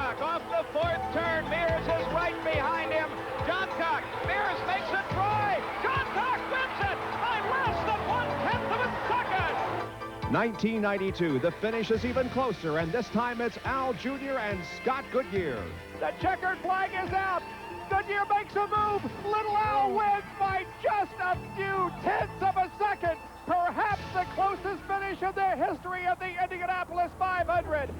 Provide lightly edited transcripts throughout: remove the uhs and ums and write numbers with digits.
Johncock off the fourth turn. Mears is right behind him. Johncock. Mears makes it dry. Johncock wins it by less than 1/10 of a second. 1992. The finish is even closer, and this time it's Al Jr. and Scott Goodyear. The checkered flag is out. Goodyear makes a move. Little Al wins by just a few tenths of a second. Perhaps the closest finish in the history of the Indianapolis 500.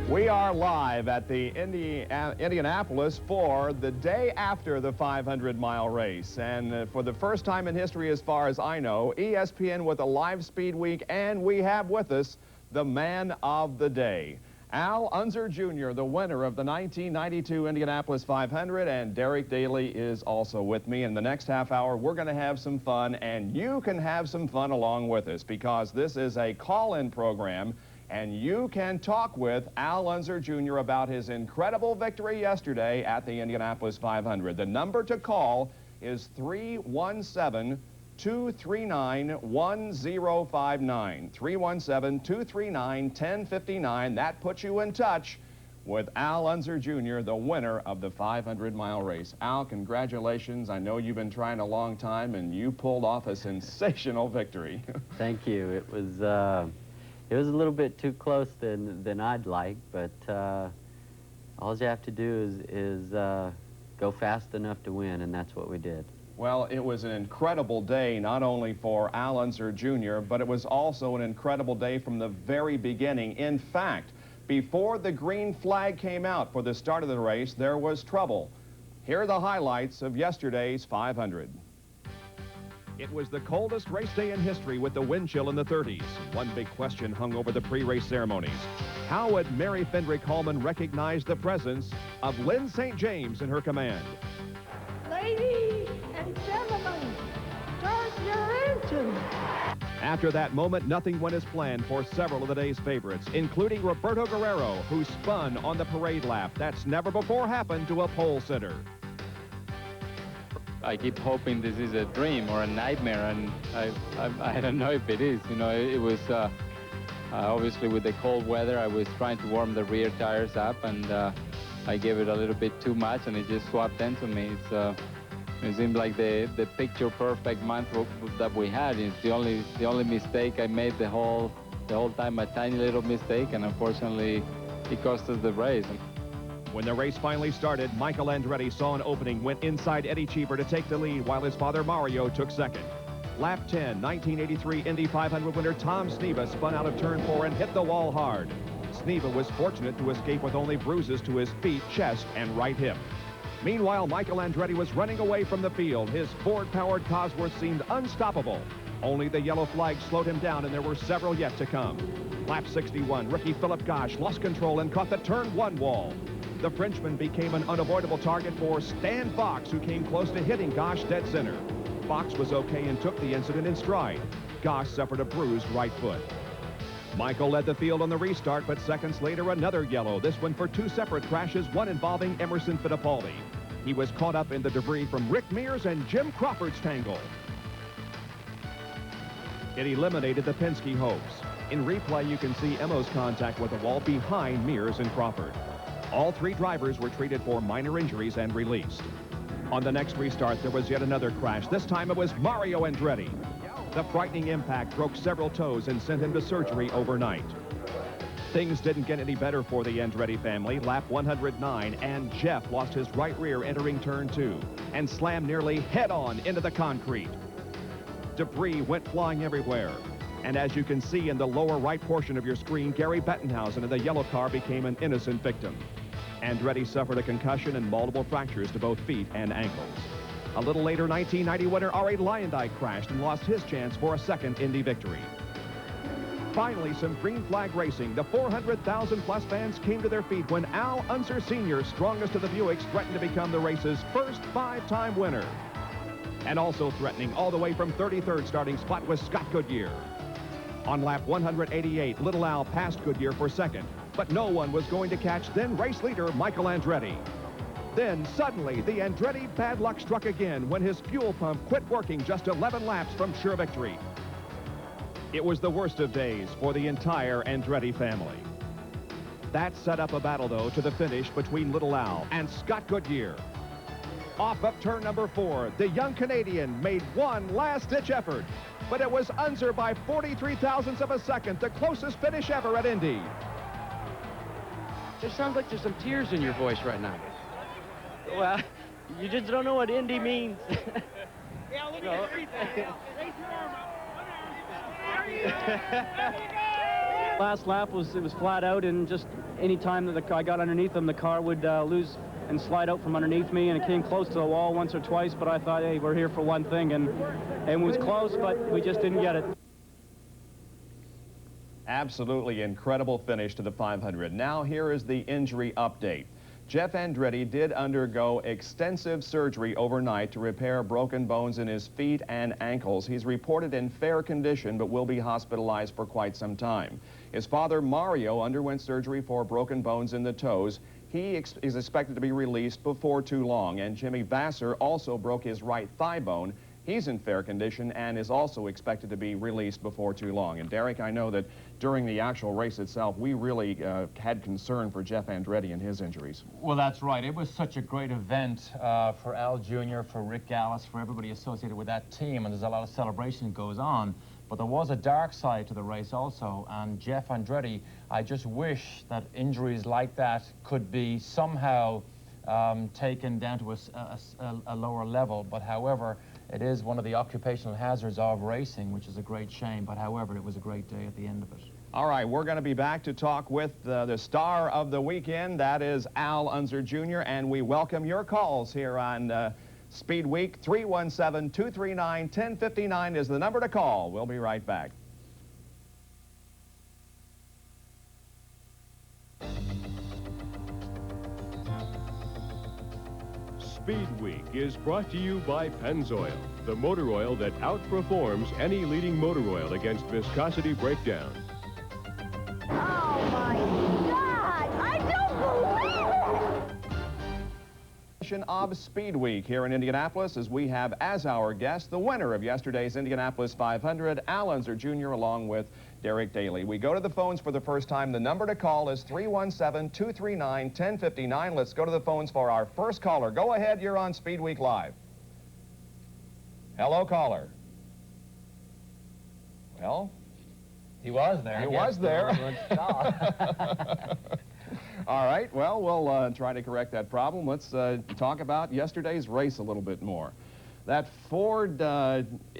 We are live at the Indianapolis for the day after the 500-mile race. And for the first time in history, as far as I know, ESPN with a live speed week, and we have with us the man of the day. Al Unser Jr., the winner of the 1992 Indianapolis 500, and Derek Daly is also with me. In the next half hour, we're going to have some fun, and you can have some fun along with us, because this is a call-in program, and you can talk with Al Unser Jr. about his incredible victory yesterday at the Indianapolis 500. The number to call is 317-239-1059. 317-239-1059. That puts you in touch with Al Unser Jr., the winner of the 500-mile race. Al, congratulations. I know you've been trying a long time, and you pulled off a sensational victory. Thank you. It was a little bit too close than I'd like, but all you have to do is go fast enough to win, and that's what we did. Well, it was an incredible day, not only for Al Unser Jr., but it was also an incredible day from the very beginning. In fact, before the green flag came out for the start of the race, there was trouble. Here are the highlights of yesterday's 500. It was the coldest race day in history with the wind chill in the 30s. One big question hung over the pre-race ceremonies. How would Mary Fendrick Hallman recognize the presence of Lynn St. James in her command? Ladies and gentlemen, start your engine. After that moment, nothing went as planned for several of the day's favorites, including Roberto Guerrero, who spun on the parade lap. That's never before happened to a pole sitter. I keep hoping this is a dream or a nightmare, and I don't know if it is. You know, it was obviously with the cold weather, I was trying to warm the rear tires up, and I gave it a little bit too much, and it just swapped into me. It seemed like the picture-perfect month that we had. It's the only mistake I made the whole time, a tiny little mistake, and unfortunately, it cost us the race. When the race finally started, Michael Andretti saw an opening, went inside Eddie Cheever to take the lead, while his father Mario took second. Lap 10, 1983 Indy 500 winner Tom Sneva spun out of turn 4 and hit the wall hard. Sneva was fortunate to escape with only bruises to his feet, chest, and right hip. Meanwhile, Michael Andretti was running away from the field. His Ford-powered Cosworth seemed unstoppable. Only the yellow flag slowed him down, and there were several yet to come. Lap 61, rookie Philip Gosch lost control and caught the turn 1 wall. The Frenchman became an unavoidable target for Stan Fox, who came close to hitting Gosch dead center. Fox was okay and took the incident in stride. Gosch suffered a bruised right foot. Michael led the field on the restart, but seconds later, another yellow, this one for 2 separate crashes, one involving Emerson Fittipaldi. He was caught up in the debris from Rick Mears and Jim Crawford's tangle. It eliminated the Penske hopes. In replay, you can see Emo's contact with the wall behind Mears and Crawford. All 3 drivers were treated for minor injuries and released. On the next restart, there was yet another crash. This time it was Mario Andretti. The frightening impact broke several toes and sent him to surgery overnight. Things didn't get any better for the Andretti family. Lap 109, and Jeff lost his right rear entering turn 2 and slammed nearly head-on into the concrete. Debris went flying everywhere. And as you can see in the lower right portion of your screen, Gary Bettenhausen in the yellow car became an innocent victim. Andretti suffered a concussion and multiple fractures to both feet and ankles. A little later, 1990 winner Ari Luyendyk crashed and lost his chance for a second Indy victory. Finally, some green flag racing. The 400,000-plus fans came to their feet when Al Unser Sr., strongest of the Buicks, threatened to become the race's first 5-time winner. And also threatening all the way from 33rd starting spot was Scott Goodyear. On lap 188, Little Al passed Goodyear for second, but no one was going to catch then race leader Michael Andretti. Then, suddenly, the Andretti bad luck struck again when his fuel pump quit working just 11 laps from sure victory. It was the worst of days for the entire Andretti family. That set up a battle, though, to the finish between Little Al and Scott Goodyear. Off up turn number 4, the young Canadian made one last-ditch effort, but it was Unser by 43 thousandths of a second, the closest finish ever at Indy. It sounds like there's some tears in your voice right now. Well, you just don't know what Indy means. Yeah, look at it. Raise your arm up. Last lap was flat out, and just any time that I got underneath them, the car would lose and slide out from underneath me, and it came close to the wall once or twice, but I thought, hey, we're here for one thing, and it was close, but we just didn't get it. Absolutely incredible finish to the 500. Now here is the injury update. Jeff Andretti did undergo extensive surgery overnight to repair broken bones in his feet and ankles. He's reported in fair condition, but will be hospitalized for quite some time. His father, Mario, underwent surgery for broken bones in the toes. He is expected to be released before too long. And Jimmy Vasser also broke his right thigh bone. He's in fair condition and is also expected to be released before too long. And Derek, I know that during the actual race itself, we really had concern for Jeff Andretti and his injuries. Well, that's right. It was such a great event for Al Jr., for Rick Gallis, for everybody associated with that team, and there's a lot of celebration that goes on. But there was a dark side to the race also, and Jeff Andretti, I just wish that injuries like that could be somehow taken down to a lower level. But however, it is one of the occupational hazards of racing, which is a great shame. But however, it was a great day at the end of it. All right, we're going to be back to talk with the star of the weekend. That is Al Unser Jr., and we welcome your calls here on Speed Week. 317-239-1059 is the number to call. We'll be right back. Speed Week is brought to you by Pennzoil, the motor oil that outperforms any leading motor oil against viscosity breakdown. Oh, my God! I don't believe it! Of Speed Week here in Indianapolis, as we have as our guest the winner of yesterday's Indianapolis 500, Al Unser Jr., along with Derek Daly. We go to the phones for the first time. The number to call is 317-239-1059. Let's go to the phones for our first caller. Go ahead, you're on Speed Week Live. Hello, caller. Well, He was there. he was there. All right, well, we'll try to correct that problem. Let's talk about yesterday's race a little bit more. That Ford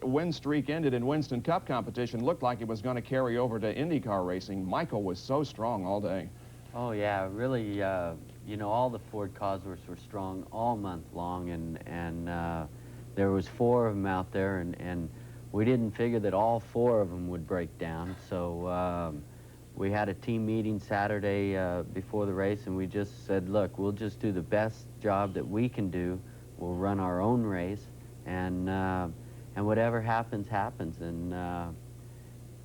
win streak ended in Winston Cup competition. Looked like it was going to carry over to IndyCar racing. Michael was so strong all day. Oh, yeah, really, you know, all the Ford Cosworths were strong all month long, and there was 4 of them out there, and we didn't figure that all 4 of them would break down, so we had a team meeting Saturday before the race, and we just said, look, we'll just do the best job that we can do. We'll run our own race, and whatever happens, happens. And,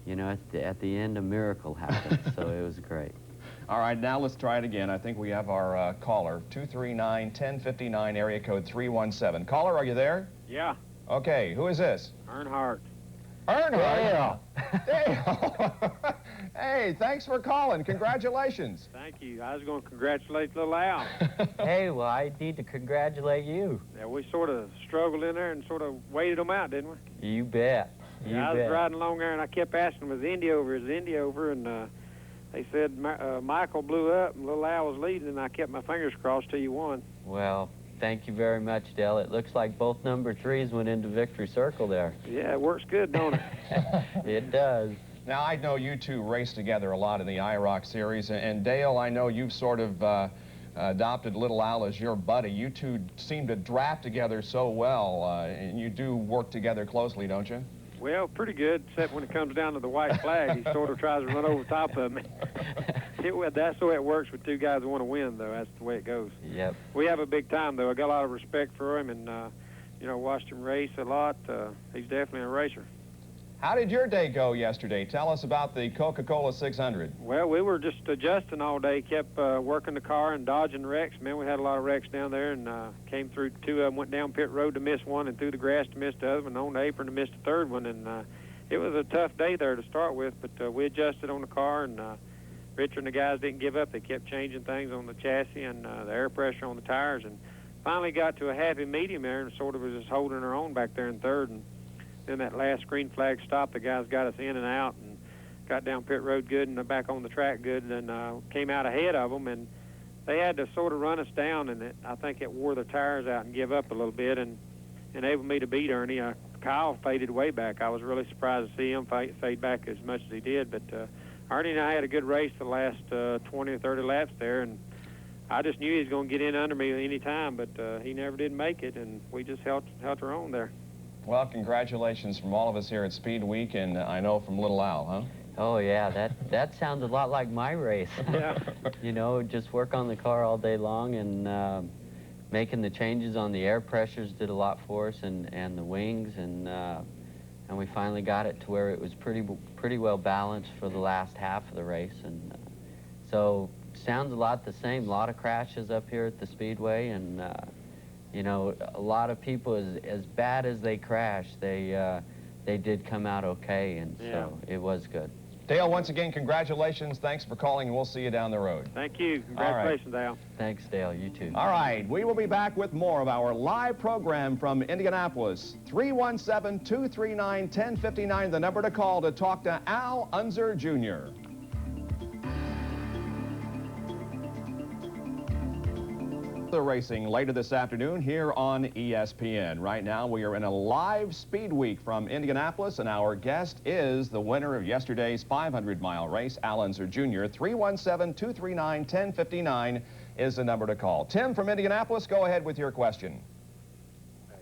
you know, at the end, a miracle happened, so it was great. All right, now let's try it again. I think we have our caller, 239-1059, area code 317. Caller, are you there? Yeah, Okay, who is this? Earnhardt. Earnhardt. Dale. Hey, thanks for calling. Congratulations. Thank you. I was going to congratulate little Al. Hey, well, I need to congratulate you. Yeah, we sort of struggled in there and sort of waited them out, didn't we? You bet. You I was bet. riding along there, and I kept asking them, is Indy over? Is Indy over? And they said Michael blew up, and little Al was leading, and I kept my fingers crossed till you won. Well, thank you very much, Dell. It looks like both number 3s went into victory circle there. Yeah, it works good, don't it? It does. Now, I know you two race together a lot in the IROC series, and Dale, I know you've sort of adopted little Al as your buddy. You two seem to draft together so well, and you do work together closely, don't you? Well, pretty good, except when it comes down to the white flag, he sort of tries to run over top of me. That's the way it works with 2 guys who want to win, though. That's the way it goes. Yep. We have a big time, though. I got a lot of respect for him, and, you know, watched him race a lot. He's definitely a racer. How did your day go yesterday? Tell us about the Coca-Cola 600. Well, we were just adjusting all day, kept working the car and dodging wrecks. Man, we had a lot of wrecks down there, and came through 2 of them, went down pit road to miss one, and through the grass to miss the other one, on the apron to miss the 3rd one. And it was a tough day there to start with, but we adjusted on the car and Richard and the guys didn't give up. They kept changing things on the chassis and the air pressure on the tires, and finally got to a happy medium there and sort of was just holding her own back there in third. And then that last green flag stop, the guys got us in and out and got down pit road good and back on the track good, and came out ahead of them. And they had to sort of run us down, and I think it wore their tires out and give up a little bit and enabled me to beat Ernie. Kyle faded way back. I was really surprised to see him fade back as much as he did, but Ernie and I had a good race the last 20 or 30 laps there, and I just knew he was going to get in under me any time, but he never did make it, and we just held our own there. Well, congratulations from all of us here at Speed Week, and I know from Little Al, huh? Oh, yeah, that sounds a lot like my race. Yeah. You know, just work on the car all day long, and making the changes on the air pressures did a lot for us, and the wings, and we finally got it to where it was pretty well balanced for the last half of the race. And so sounds a lot the same. A lot of crashes up here at the Speedway, and you know, a lot of people, as bad as they crashed, they did come out okay, and so it was good. Dale, once again, congratulations. Thanks for calling, and we'll see you down the road. Thank you. Congratulations, Dale. Thanks, Dale. You too. All right, we will be back with more of our live program from Indianapolis. 317-239-1059, the number to call to talk to Al Unser, Jr. Racing later this afternoon here on ESPN. Right now we are in a live Speed Week from Indianapolis, and our guest is the winner of yesterday's 500-mile race, Al Unser Jr. 317-239-1059 is the number to call. Tim from Indianapolis, go ahead with your question.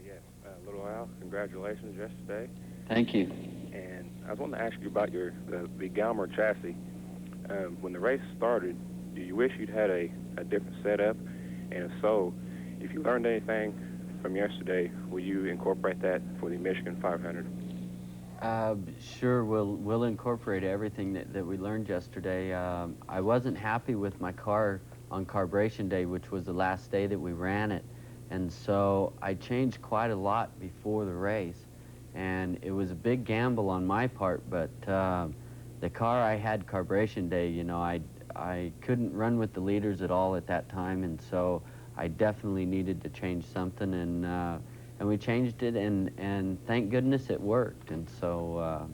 Yes, Little Al, congratulations yesterday. Thank you. And I was wanting to ask you about the Galmer chassis. When the race started, do you wish you'd had a different setup? And if so, if you learned anything from yesterday, will you incorporate that for the Michigan 500? Sure, we'll incorporate everything that we learned yesterday. I wasn't happy with my car on carburation day, which was the last day that we ran it. And so I changed quite a lot before the race. And it was a big gamble on my part, but the car I had carburation day, you know, I couldn't run with the leaders at all at that time, and so I definitely needed to change something, and we changed it, and thank goodness it worked. And so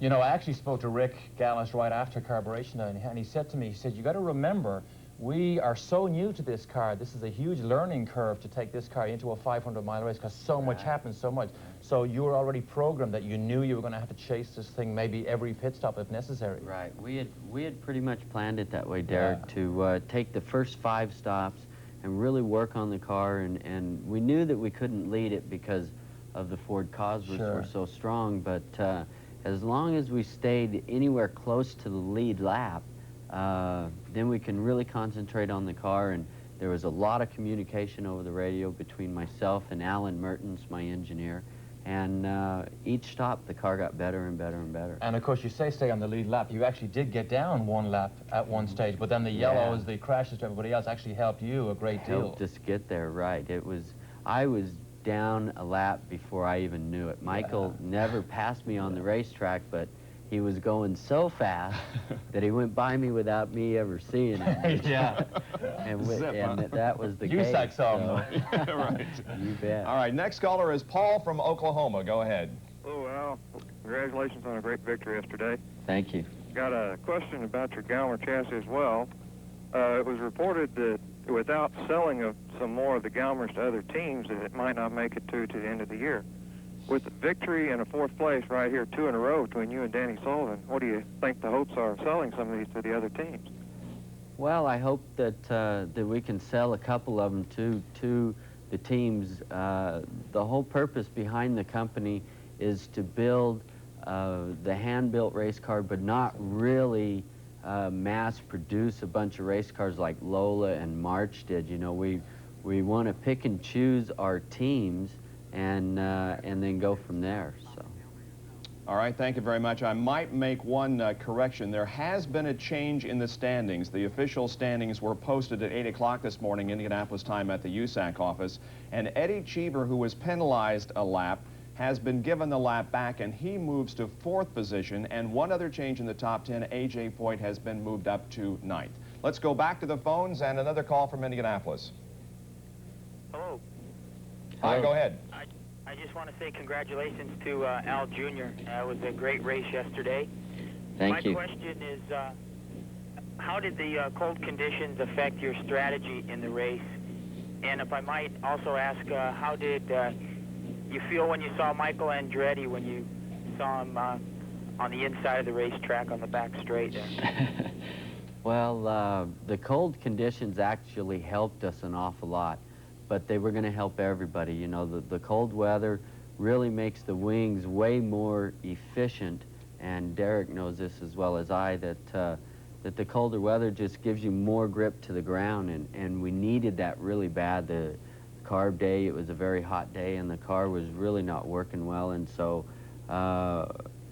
you know, I actually spoke to Rick Gallis right after carburation day, and he said to me, he said, you got to remember, we are so new to this car. This is a huge learning curve to take this car into a 500-mile race, because so much happens, so much. So you were already programmed that you knew you were going to have to chase this thing maybe every pit stop if necessary. Right. We had pretty much planned it that way, Derek, to take the first 5 stops and really work on the car, and we knew that we couldn't lead it because of the Ford Cosworths were so strong, but as long as we stayed anywhere close to the lead lap, then we can really concentrate on the car. And there was a lot of communication over the radio between myself and Alan Mertens, my engineer, and each stop the car got better and better and better. And of course, you say stay on the lead lap. You actually did get down 1 lap at one stage, but then the yellows, the crashes to everybody else actually helped you a great deal. Helped us get there, right. I was down a lap before I even knew it. Michael never passed me on the racetrack, but he was going so fast that he went by me without me ever seeing him. And that was the case. USAC saw him, though. Right. You bet. All right, next caller is Paul from Oklahoma. Go ahead. Hello, Al. Congratulations on a great victory yesterday. Thank you. Got a question about your Galmer chassis as well. It was reported that without selling of some more of the Galmers to other teams, that it might not make it to the end of the year. With the victory and a 4th place right here, 2 in a row between you and Danny Sullivan, what do you think the hopes are of selling some of these to the other teams? Well, I hope that that we can sell a couple of them to the teams. The whole purpose behind the company is to build the hand-built race car, but not really mass produce a bunch of race cars like Lola and March did. You know, we want to pick and choose our teams and then go from there. So. All right, thank you very much. I might make one correction. There has been a change in the standings. The official standings were posted at 8 o'clock this morning, Indianapolis time, at the USAC office, and Eddie Cheever, who was penalized a lap, has been given the lap back, and he moves to 4th position. And one other change in the top 10, A.J. Foyt has been moved up to 9th. Let's go back to the phones and another call from Indianapolis. Hello. Hi, go ahead. I just want to say congratulations to Al Jr. It was a great race yesterday. Thank you. My question is, how did the cold conditions affect your strategy in the race? And if I might also ask, how did you feel when you saw Michael Andretti when you saw him on the inside of the racetrack on the back straight there? Well, the cold conditions actually helped us an awful lot, but they were going to help everybody. You know, the cold weather really makes the wings way more efficient, and Derek knows this as well as I, that the colder weather just gives you more grip to the ground, and we needed that really bad. The carb day, it was a very hot day, and the car was really not working well, and so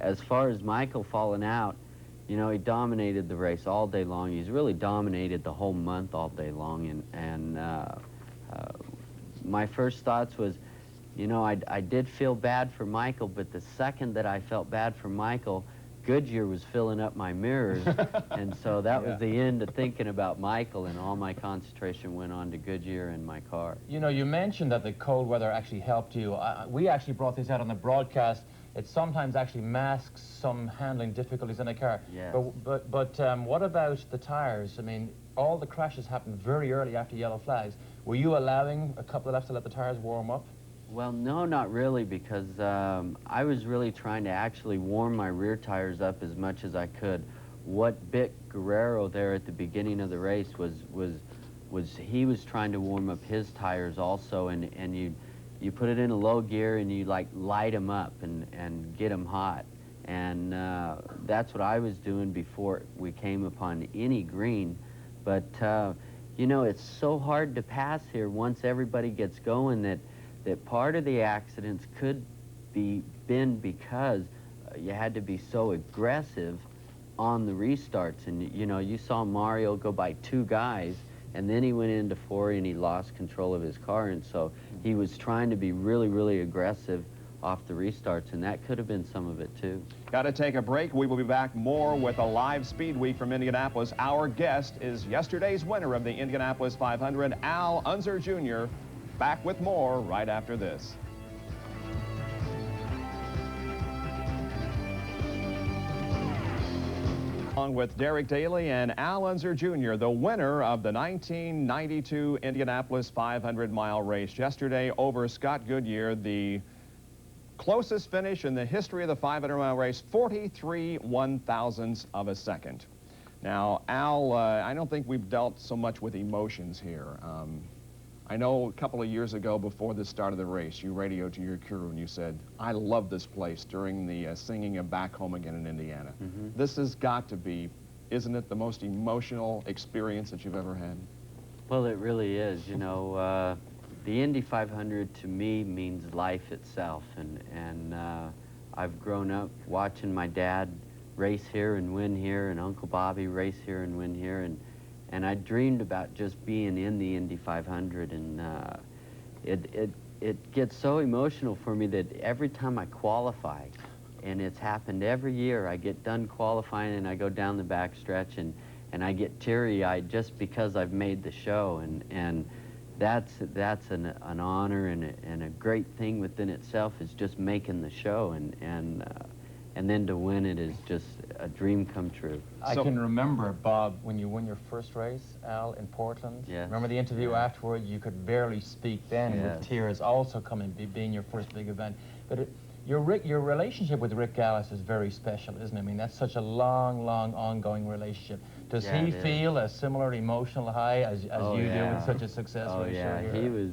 as far as Michael falling out, you know, he dominated the race all day long. He's really dominated the whole month all day long, and my first thoughts was, you know, I did feel bad for Michael, but the second that I felt bad for Michael, Goodyear was filling up my mirrors, and so that was the end of thinking about Michael, and all my concentration went on to Goodyear and my car. You know, you mentioned that the cold weather actually helped you. We actually brought this out on the broadcast. It sometimes actually masks some handling difficulties in a car. Yes. But what about the tires? I mean, all the crashes happened very early after yellow flags. Were you allowing a couple of laps to let the tires warm up? Well, no, not really, because I was really trying to actually warm my rear tires up as much as I could. What bit Guerrero there at the beginning of the race was he was trying to warm up his tires also, and you put it in a low gear and you like light them up and get them hot, and that's what I was doing before we came upon any green. But you know, it's so hard to pass here once everybody gets going that part of the accidents could be been because you had to be so aggressive on the restarts. And you know, you saw Mario go by 2 guys, and then he went into 4 and he lost control of his car, and so he was trying to be really, really aggressive off the restarts, and that could have been some of it too. Got to take a break. We will be back more with a live Speed Week from Indianapolis. Our guest is yesterday's winner of the Indianapolis 500, Al Unser Jr. Back with more right after this. Along with Derek Daly and Al Unser Jr., the winner of the 1992 Indianapolis 500-mile race yesterday over Scott Goodyear, the closest finish in the history of the 500-mile race, 43 one-thousandths of a second. Now, Al, I don't think we've dealt so much with emotions here. I know a couple of years ago, before the start of the race, you radioed to your crew and you said, I love this place during the singing of Back Home Again in Indiana. This has got to be, isn't it, the most emotional experience that you've ever had? Well, it really is. You know, the Indy 500 to me means life itself, and I've grown up watching my dad race here and win here, and Uncle Bobby race here and win here, and I dreamed about just being in the Indy 500, and it gets so emotional for me that every time I qualify, and it's happened every year, I get done qualifying and I go down the back stretch and I get teary-eyed just because I've made the show, and that's an honor and a great thing within itself, is just making the show, and then to win it is just a dream come true. I can remember, Bob, when you won your first race, Al, in Portland. Yes. Remember the interview afterward? You could barely speak then, with tears also coming, being your first big event. But your relationship with Rick Gallis is very special, isn't it? I mean, that's such a long, long, ongoing relationship. Does he feel a similar emotional high as you do with such a successful race?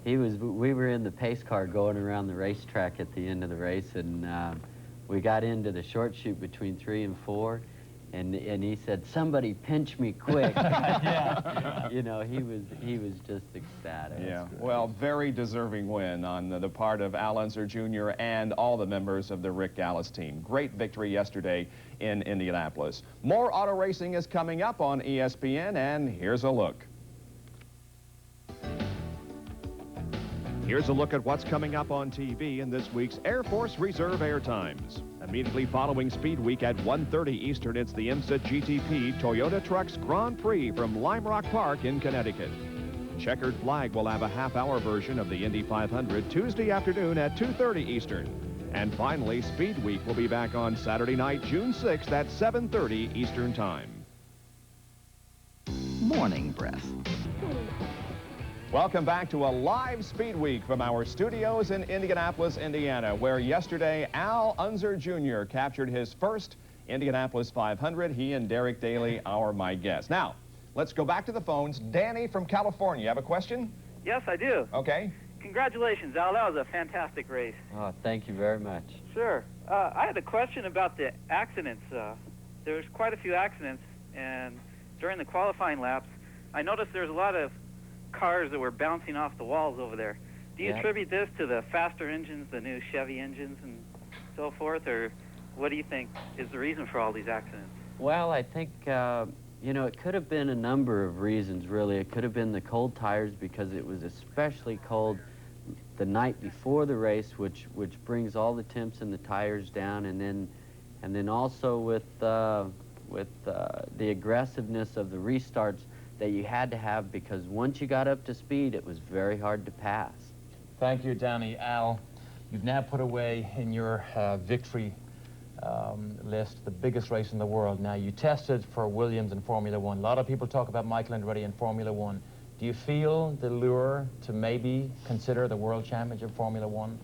We were in the pace car going around the racetrack at the end of the race, and we got into the short chute between 3 and 4, and he said, "Somebody pinch me quick." You know, he was just ecstatic. Yeah, well, very deserving win on the part of Al Unser Jr. and all the members of the Rick Gallis team. Great victory yesterday in Indianapolis. More auto racing is coming up on ESPN, and here's a look. Here's a look at what's coming up on TV in this week's Air Force Reserve Air Times. Immediately following Speed Week at 1:30 Eastern, it's the IMSA GTP Toyota Trucks Grand Prix from Lime Rock Park in Connecticut. Checkered Flag will have a half-hour version of the Indy 500 Tuesday afternoon at 2:30 Eastern. And finally, Speed Week will be back on Saturday night, June 6th at 7:30 Eastern Time. Morning breath. Welcome back to a live Speed Week from our studios in Indianapolis, Indiana, where yesterday Al Unser Jr. captured his first Indianapolis 500. He and Derek Daly are my guests. Now, let's go back to the phones. Danny from California, you have a question? Yes, I do. Okay. Congratulations, Al. That was a fantastic race. Oh, thank you very much. Sure. I had a question about the accidents. There's quite a few accidents, and during the qualifying laps, I noticed there's a lot of cars that were bouncing off the walls over there. Do you attribute this to the faster engines, the new Chevy engines and so forth, or what do you think is the reason for all these accidents? Well, I think, you know, it could have been a number of reasons, really. It could have been the cold tires because it was especially cold the night before the race, which brings all the temps in the tires down, and then also with the aggressiveness of the restarts that you had to have, because once you got up to speed, it was very hard to pass. Thank you, Danny. Al, you've now put away in your victory list the biggest race in the world. Now, you tested for Williams in Formula One. A lot of people talk about Michael Andretti in Formula One. Do you feel the lure to maybe consider the World Championship Formula One?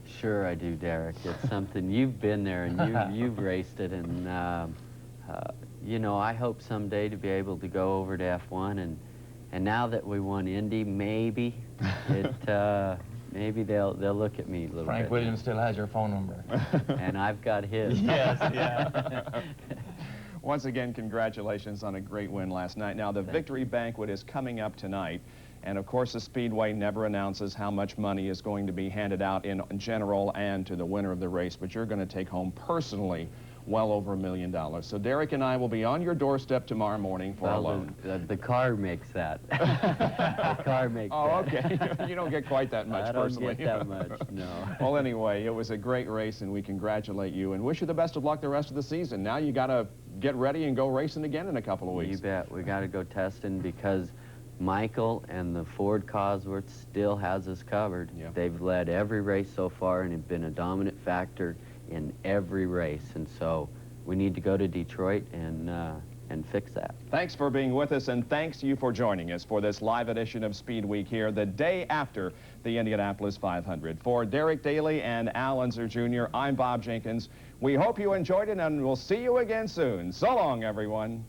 Sure I do, Derek. It's something, you've been there and you've raced it, and you know, I hope someday to be able to go over to F1, and now that we won Indy, maybe maybe they'll look at me a little bit. Frank Williams still has your phone number. And I've got his. Yes, yeah. Once again, congratulations on a great win last night. Now, the victory banquet is coming up tonight, and of course the Speedway never announces how much money is going to be handed out in general and to the winner of the race, but you're going to take home personally well over $1 million. So Derek and I will be on your doorstep tomorrow morning for a loan. The car makes that. The car makes that. Oh, okay. You don't get quite that much personally. I don't get that much, no. Well, anyway, it was a great race, and we congratulate you and wish you the best of luck the rest of the season. Now you got to get ready and go racing again in a couple of weeks. You bet. We got to go testing because Michael and the Ford Cosworth still has us covered. Yeah. They've led every race so far and have been a dominant factor in every race, and so we need to go to Detroit and fix that. Thanks for being with us, and thanks to you for joining us for this live edition of Speed Week here the day after the Indianapolis 500. For Derek Daly and Al Unser Jr., I'm Bob Jenkins. We hope you enjoyed it, and we'll see you again soon. So long, everyone.